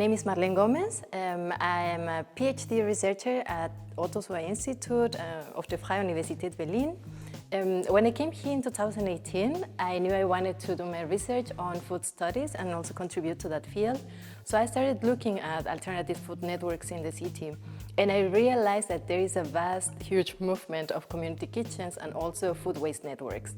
name is Marlene Gómez. I am a PhD researcher at Otto Suhr Institute of the Freie Universität Berlin. When I came here in 2018, I knew I wanted to do my research on food studies and also contribute to that field. So I started looking at alternative food networks in the city. And I realized that there is a vast, huge movement of community kitchens and also food waste networks.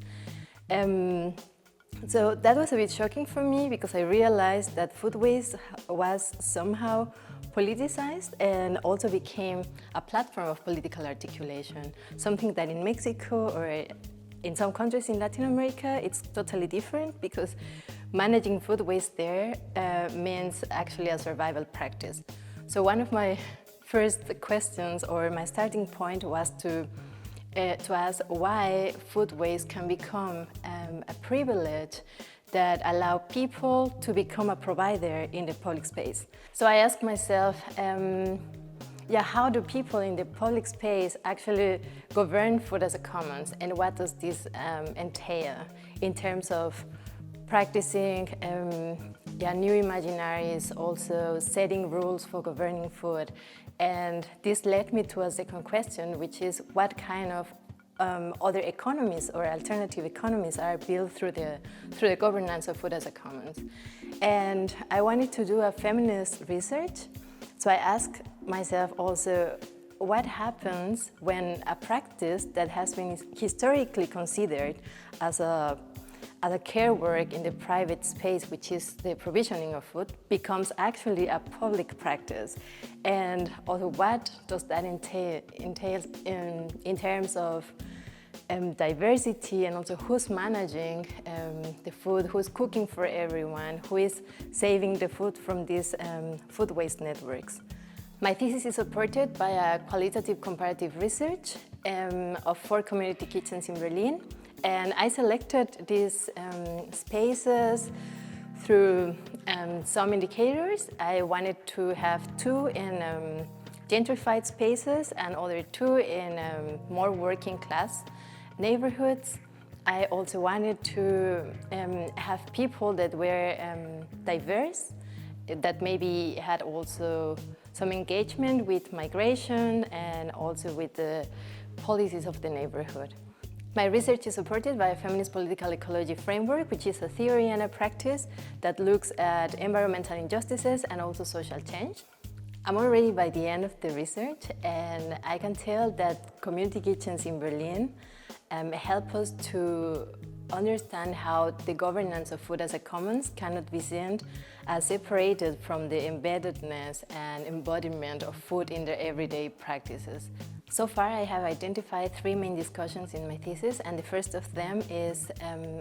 So that was a bit shocking for me because I realized that food waste was somehow politicized and also became a platform of political articulation, something that in Mexico or in some countries in Latin America, it's totally different because managing food waste there means actually a survival practice. So one of my first questions or my starting point was to ask why food waste can become a privilege that allow people to become a provider in the public space. So I asked myself, how do people in the public space actually govern food as a commons, and what does this entail in terms of practicing new imaginaries, also setting rules for governing food. And this led me to a second question, which is what kind of other economies or alternative economies are built through the governance of food as a commons. And I wanted to do a feminist research, so I asked myself also what happens when a practice that has been historically considered as a care work in the private space, which is the provisioning of food, becomes actually a public practice. And also what does that entail in terms of diversity, and also who's managing the food, who's cooking for everyone, who is saving the food from these food waste networks. My thesis is supported by a qualitative comparative research of 4 community kitchens in Berlin. And I selected these spaces through some indicators. I wanted to have 2 in gentrified spaces and other 2 in more working class neighborhoods. I also wanted to have people that were diverse, that maybe had also some engagement with migration and also with the policies of the neighborhood. My research is supported by a feminist political ecology framework, which is a theory and a practice that looks at environmental injustices and also social change. I'm already by the end of the research, and I can tell that community kitchens in Berlin help us to understand how the governance of food as a commons cannot be seen as separated from the embeddedness and embodiment of food in their everyday practices. So far, I have identified 3 main discussions in my thesis, and the first of them is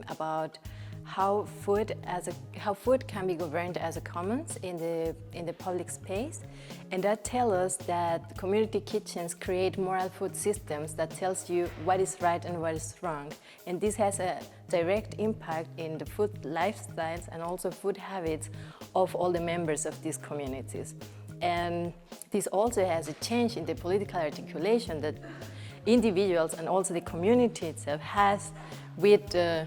about how food can be governed as a commons in the public space, and that tells us that community kitchens create moral food systems that tells you what is right and what is wrong, and this has a direct impact in the food lifestyles and also food habits of all the members of these communities. And this also has a change in the political articulation that individuals and also the community itself have with the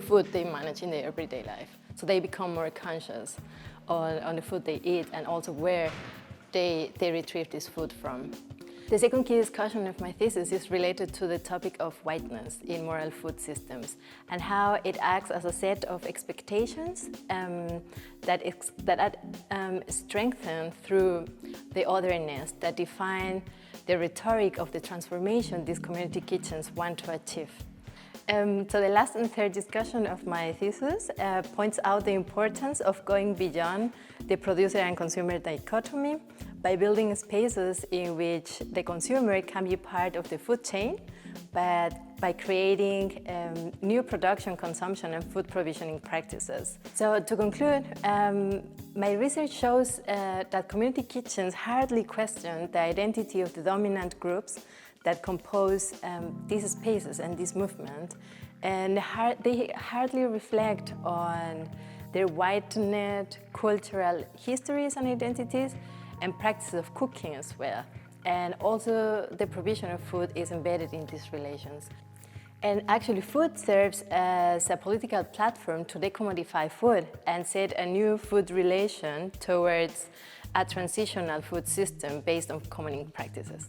food they manage in their everyday life. So they become more conscious on the food they eat and also where they retrieve this food from. The second key discussion of my thesis is related to the topic of whiteness in moral food systems and how it acts as a set of expectations that strengthen through the otherness that define the rhetoric of the transformation these community kitchens want to achieve. So the last and third discussion of my thesis points out the importance of going beyond the producer and consumer dichotomy by building spaces in which the consumer can be part of the food chain, but by creating new production, consumption, and food provisioning practices. So to conclude, my research shows that community kitchens hardly question the identity of the dominant groups that compose these spaces and this movement, and they hardly reflect on their wide-net cultural histories and identities and practices of cooking as well. And also the provision of food is embedded in these relations. And actually, food serves as a political platform to decommodify food and set a new food relation towards a transitional food system based on common practices.